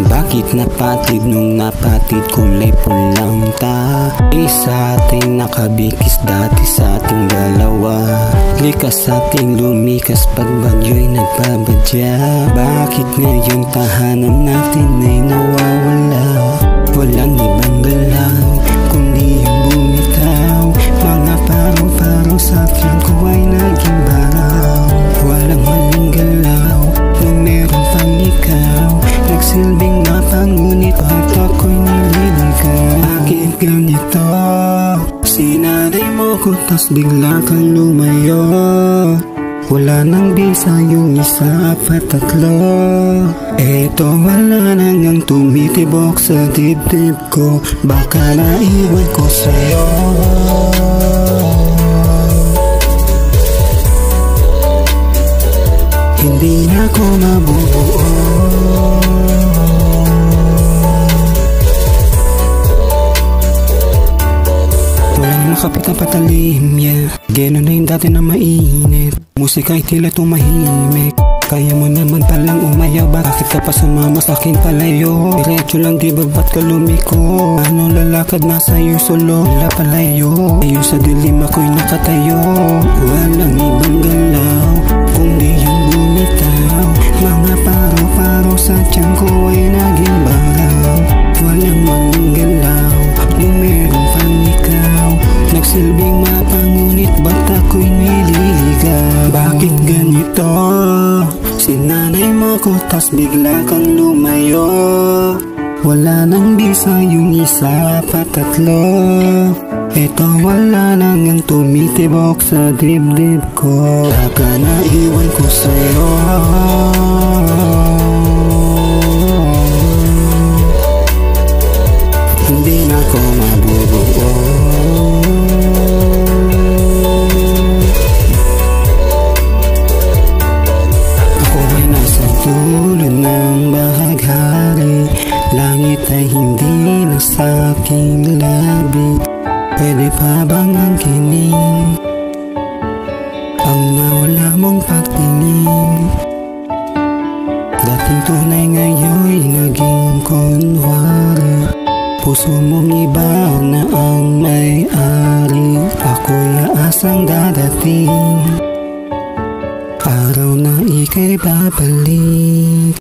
Bakit napatid nung napatid kulay pulang ta? Isa ating nakabikis dati sa ating dalawa. Likas ating lumikas pag bagyo'y nagbabadya. Bakit ngayon tahanan natin ay nawawala? Walang ibang galaw kundi yung bumitaw. Mga paro-paro sa akin ko ay naging baraw. Walang maling galaw nung meron pang ikaw. Nagsilbing mapangunit at ako'y nililigaw. Bakit ganito? Sinanay mo ko tas bigla kang lumayo. Wala nang bisa yung isa, apat, tatlo. Eto wala nang ang tumitibok sa dibdib ko. Baka naiwan ko sa'yo. Hindi na ako mabubuo. Walang makapit na patalim, yeah. Gano'n na yung dati na mainit. Musika ay tila tumahimik. Kaya mo naman palang umayaw. Bakit ka pa sumama sa akin palayo? Diretso lang di ba ba't ka lumiko? Ano lalakad na sa'yo solo? Wala palayo. Ayun sa dilim ako'y nakatayo. Walang ibang galaw kundi yung bumitaw. Mga paro-paro sa tiyan ko ay naging baraw. Walang maling galaw nung meron pang ikaw. Nagsilbing mapangunit ba't ako'y nililigaw? Bakit ganito? Sinanay mo ko tas bigla kang lumayo. Wala nang bisa yung isa, apat, tatlo. Eto wala nang ang tumitibok sa dibdib ko. Baka naiwan ko sa'yo. Hindi na ako mabubuo. Ako ay nasa tulad ng bahaghari. Langit ay hindi na sa'king labi. Pwede pa bang angkinin ang nawala mong pagtingin? Dating tunay ngayon'y naging kunwari. Puso mong iba na ang may-ari. Ako'y aasang dadating araw na ika'y babalik.